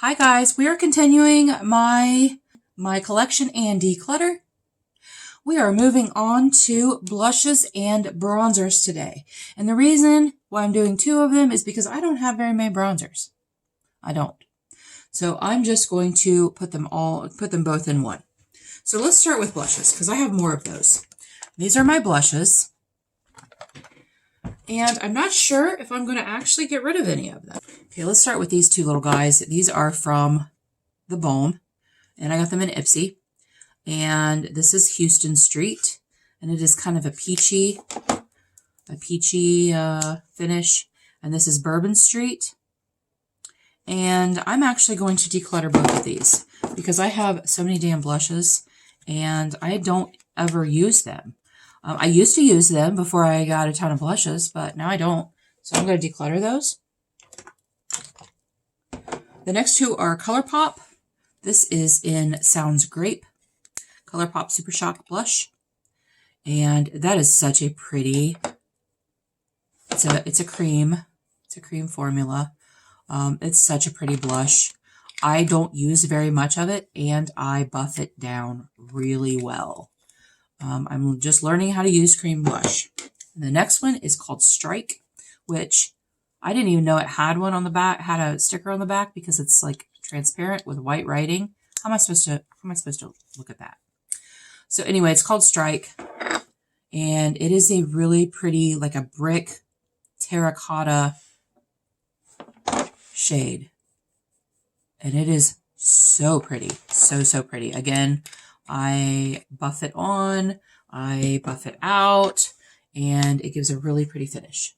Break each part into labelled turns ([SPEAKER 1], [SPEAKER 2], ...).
[SPEAKER 1] Hi guys, we are continuing my collection and declutter. We are moving on to blushes and bronzers today. And the reason why I'm doing two of them is because I don't have very many bronzers. I don't. So I'm just going to put them both in one. So let's start with blushes because I have more of those. These are my blushes. And I'm not sure if I'm going to actually get rid of any of them. Okay, let's start with these two little guys. These are from the Balm, and I got them in Ipsy. And this is Houston Street, and it is kind of a peachy finish. And this is Bourbon Street. And I'm actually going to declutter both of these because I have so many damn blushes, and I don't ever use them. I used to use them before I got a ton of blushes, but now I don't. So I'm going to declutter those. The next two are ColourPop. This is in Sounds Grape. ColourPop Super Shock Blush. And that is such a pretty, it's a cream. It's a cream formula. It's such a pretty blush. I don't use very much of it, and I buff it down really well. I'm just learning how to use cream blush. And the next one is called Strike, which I didn't even know it had one on the back, had a sticker on the back because it's like transparent with white writing. How am I supposed to look at that? So anyway, it's called Strike, and it is a really pretty, like a brick terracotta shade. And it is so pretty. So pretty. Again, I buff it on, I buff it out, and it gives a really pretty finish.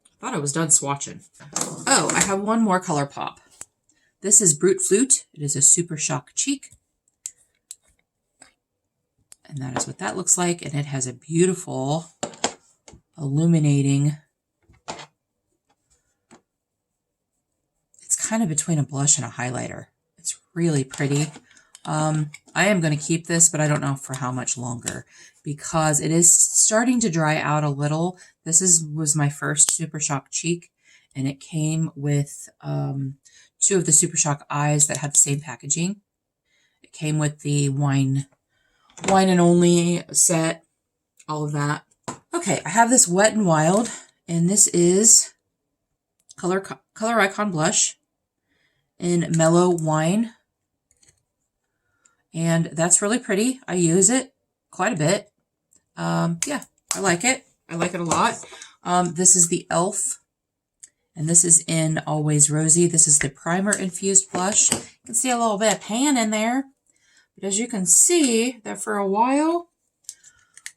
[SPEAKER 1] I thought I was done swatching. Oh, I have one more ColourPop. This is Brute Flute. It is a Super Shock Cheek. And that is what that looks like. And it has a beautiful illuminating. It's kind of between a blush and a highlighter. It's really pretty. I am going to keep this, but I don't know for how much longer because it is starting to dry out a little. This was my first Super Shock Cheek, and it came with two of the Super Shock eyes that had the same packaging. It came with the wine and only set, all of that. Okay, I have this Wet n Wild, and this is Color Icon Blush in Mellow Wine. And that's really pretty. I use it quite a bit. Yeah, I like it. I like it a lot. This is the e.l.f. And this is in Always Rosy. This is the primer infused blush. You can see a little bit of pan in there. But as you can see, that for a while,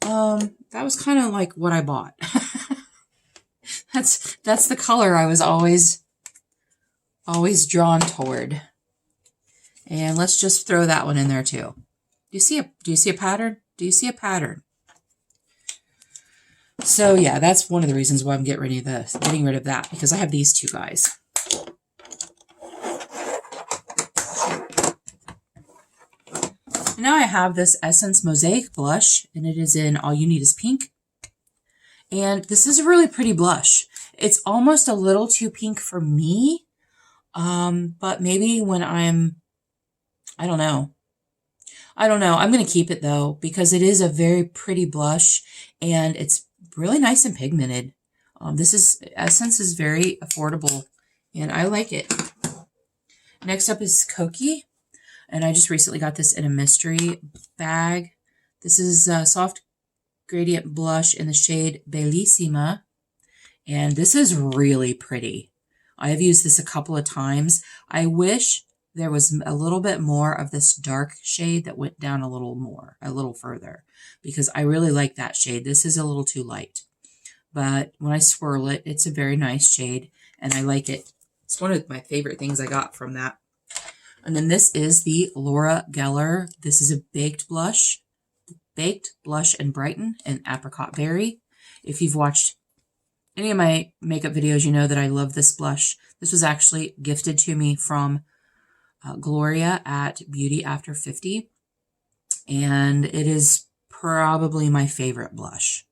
[SPEAKER 1] that was kind of like what I bought. That's the color I was always drawn toward. And let's just throw that one in there too. Do you see a pattern? Do you see a pattern? So yeah, that's one of the reasons why I'm getting rid of that, because I have these two guys. Now I have this Essence Mosaic blush, and it is in All You Need Is Pink. And this is a really pretty blush. It's almost a little too pink for me, but maybe when I don't know. I'm going to keep it though, because it is a very pretty blush and it's really nice and pigmented. Essence is very affordable and I like it. Next up is Koki, and I just recently got this in a mystery bag. This is a soft gradient blush in the shade Bellissima, and this is really pretty. I have used this a couple of times. I wish there was a little bit more of this dark shade that went down a little further, because I really like that shade. This is a little too light, but when I swirl it, it's a very nice shade and I like it. It's one of my favorite things I got from that. And then this is the Laura Geller. This is a baked blush and brighten in Apricot Berry. If you've watched any of my makeup videos, you know that I love this blush. This was actually gifted to me from Gloria at Beauty After 50, and it is probably my favorite blush.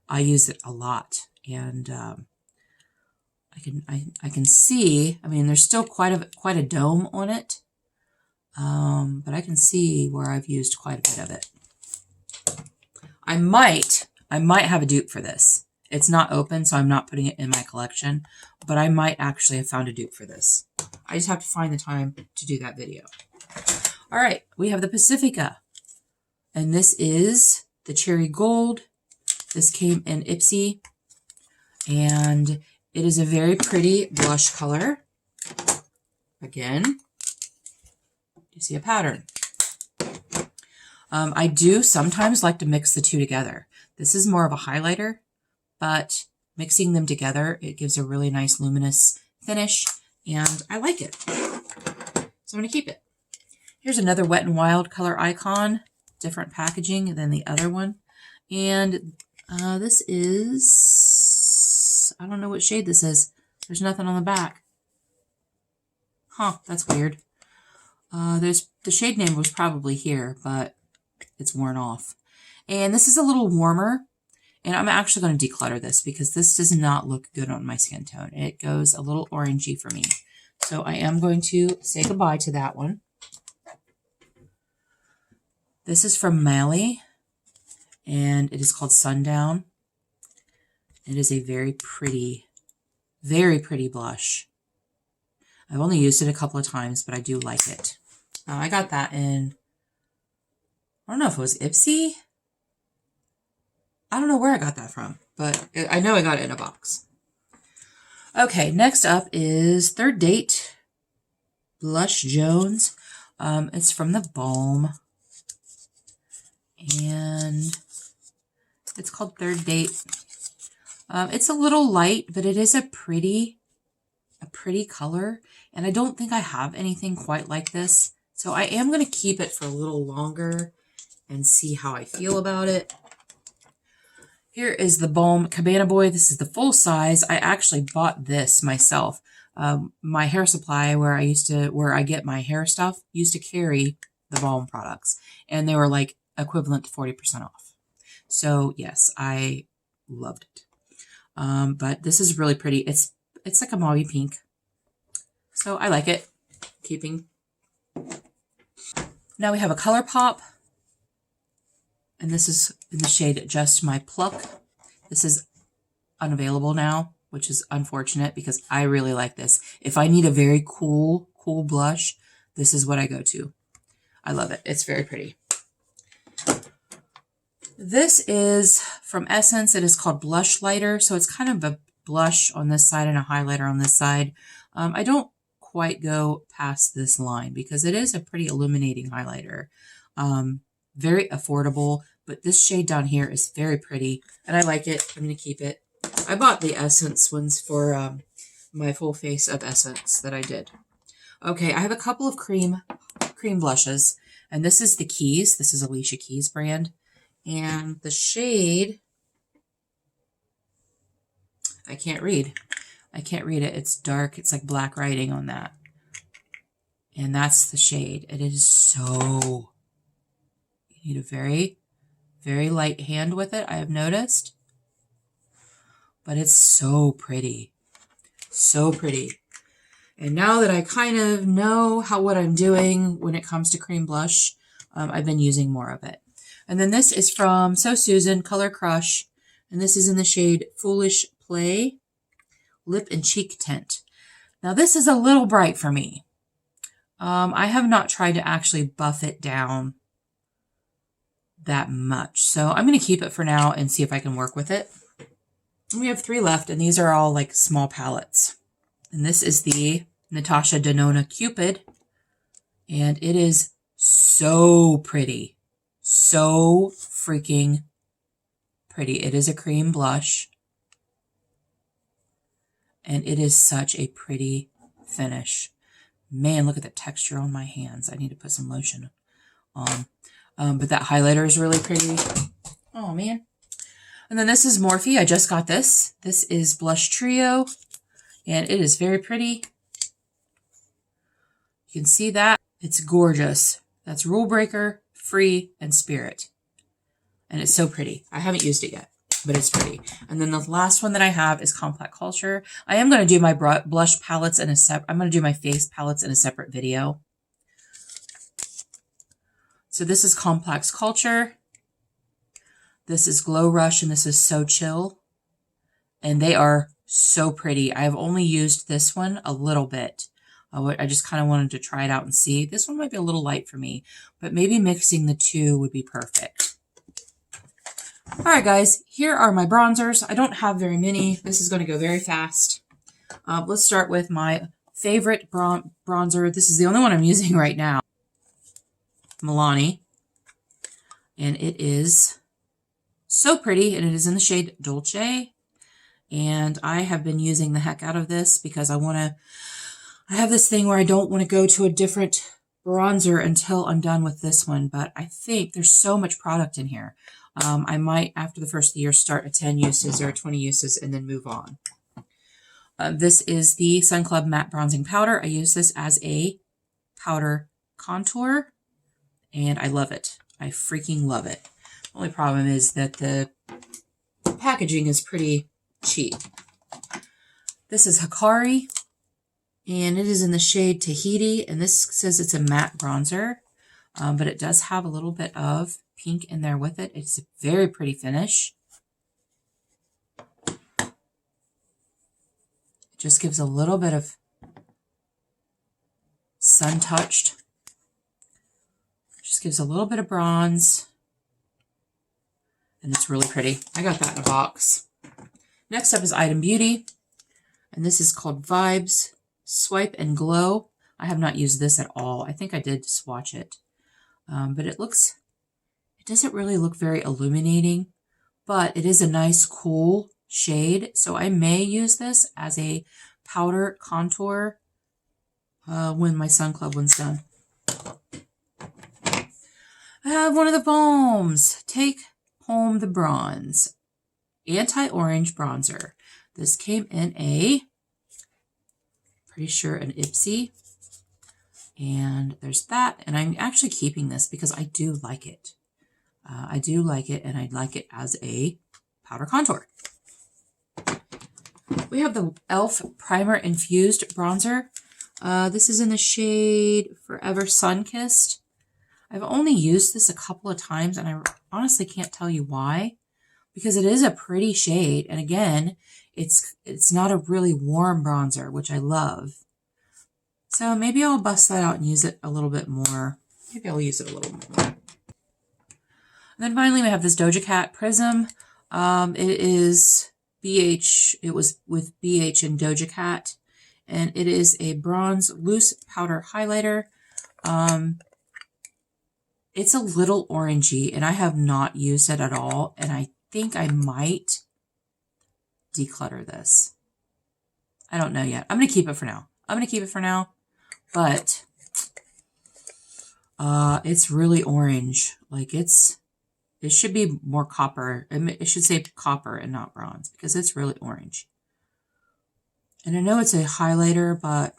[SPEAKER 1] I use it a lot, and I can see, I mean, there's still quite a dome on it. But I can see where I've used quite a bit of it. I might have a dupe for this. It's not open, so I'm not putting it in my collection, but I might actually have found a dupe for this. I just have to find the time to do that video. All right, we have the Pacifica, and this is the Cherry Gold. This came in Ipsy, and it is a very pretty blush color. Again, you see a pattern. I do sometimes like to mix the two together. This is more of a highlighter, but mixing them together, it gives a really nice luminous finish, and I like it. So I'm going to keep it. Here's another Wet n Wild color icon, different packaging than the other one. And this is, I don't know what shade this is. There's nothing on the back. Huh, that's weird. The shade name was probably here, but it's worn off. And this is a little warmer, and I'm actually going to declutter this because this does not look good on my skin tone. It goes a little orangey for me. So I am going to say goodbye to that one. This is from Mally, and it is called Sundown. It is a very pretty blush. I've only used it a couple of times, but I do like it. I got that in, I don't know if it was Ipsy. I don't know where I got that from, but I know I got it in a box. Okay, next up is Third Date Blush Jones. It's from the Balm, and it's called Third Date. It's a little light, but it is a pretty color, and I don't think I have anything quite like this. So I am going to keep it for a little longer and see how I feel about it. Here is the Balm Cabana Boy. This is the full size. I actually bought this myself. My hair supply, where I get my hair stuff, used to carry the Balm products, and they were like equivalent to 40% off. So yes, I loved it. But this is really pretty. It's like a mauve pink. So I like it. Keeping. Now we have a Color Pop. And this is in the shade Just My Pluck. This is unavailable now, which is unfortunate because I really like this. If I need a very cool blush, this is what I go to. I love it. It's very pretty. This is from Essence. It is called Blush Lighter. So it's kind of a blush on this side and a highlighter on this side. I don't quite go past this line because it is a pretty illuminating highlighter. Very affordable, but this shade down here is very pretty, and I like it. I'm going to keep it. I bought the Essence ones for my full face of Essence that I did. Okay, I have a couple of cream blushes, and this is the Keys. This is Alicia Keys brand, and the shade, I can't read. I can't read it. It's dark. It's like black writing on that. And that's the shade. And it is so, you need a very, very light hand with it, I have noticed. But it's so pretty. So pretty. And now that I kind of know what I'm doing when it comes to cream blush, I've been using more of it. And then this is from So Susan Color Crush. And this is in the shade Foolish Play Lip and Cheek Tint. Now this is a little bright for me. I have not tried to actually buff it down that much. So I'm going to keep it for now and see if I can work with it. We have 3 left, and these are all like small palettes. And this is the Natasha Denona Cupid. And it is so pretty. So freaking pretty. It is a cream blush. And it is such a pretty finish. Man, look at the texture on my hands. I need to put some lotion on. But that highlighter is really pretty. Oh, man. And then this is Morphe. I just got this. This is Blush Trio. And it is very pretty. You can see that. It's gorgeous. That's Rule Breaker, Free, and Spirit. And it's so pretty. I haven't used it yet. but it's pretty. And then the last one that I have is Complex Culture. I am going to do my blush palettes in a I'm going to do my face palettes in a separate video. So this is Complex Culture. This is Glow Rush, and this is So Chill. And they are so pretty. I have only used this one a little bit. I just kind of wanted to try it out and see. This one might be a little light for me, but maybe mixing the two would be perfect. All right, guys, here are my bronzers. I don't have very many. This is going to go very fast. Let's start with my favorite bronzer. This is the only one I'm using right now. Milani. And it is so pretty, and it is in the shade Dolce. And I have been using the heck out of this because I have this thing where I don't want to go to a different bronzer until I'm done with this one, but I think there's so much product in here. I might, after the first of the year, start at 10 uses or 20 uses and then move on. This is the Sun Club Matte Bronzing Powder. I use this as a powder contour, and I love it. I freaking love it. The only problem is that the packaging is pretty cheap. This is Hikari, and it is in the shade Tahiti, and this says it's a matte bronzer, but it does have a little bit of pink in there with it. It's a very pretty finish. It just gives a little bit of sun-touched. Just gives a little bit of bronze, and it's really pretty. I got that in a box. Next up is Item Beauty, and this is called Vibes Swipe and Glow. I have not used this at all. I think I did swatch it, but it doesn't really look very illuminating, but it is a nice cool shade, so I may use this as a powder contour when my Sun Club one's done. I have one of the balms. Take Home the Bronze Anti-Orange Bronzer. This came in a, pretty sure an Ipsy. And there's that. And I'm actually keeping this because I do like it. I do like it, and I'd like it as a powder contour. We have the e.l.f. Primer Infused Bronzer. This is in the shade Forever Sun-Kissed. I've only used this a couple of times, and I honestly can't tell you why, because it is a pretty shade. And again, it's not a really warm bronzer, which I love. So maybe I'll bust that out and use it a little bit more. Maybe I'll use it a little more. And then finally, we have this Doja Cat Prism. It is BH. It was with BH and Doja Cat, and it is a bronze loose powder highlighter. It's a little orangey, and I have not used it at all, and I think I might declutter this. I don't know yet. I'm going to keep it for now. But it's really orange. Like it should be more copper. It should say copper and not bronze because it's really orange. And I know it's a highlighter, but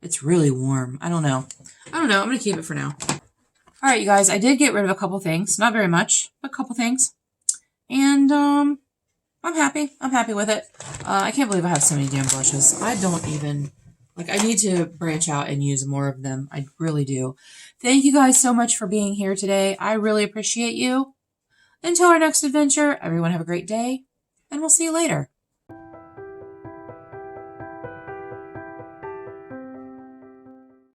[SPEAKER 1] it's really warm. I don't know. I'm going to keep it for now. All right, you guys, I did get rid of a couple things. Not very much, but a couple things. And I'm happy. I'm happy with it. I can't believe I have so many damn blushes. I don't even, I need to branch out and use more of them. I really do. Thank you guys so much for being here today. I really appreciate you. Until our next adventure, everyone have a great day, and we'll see you later.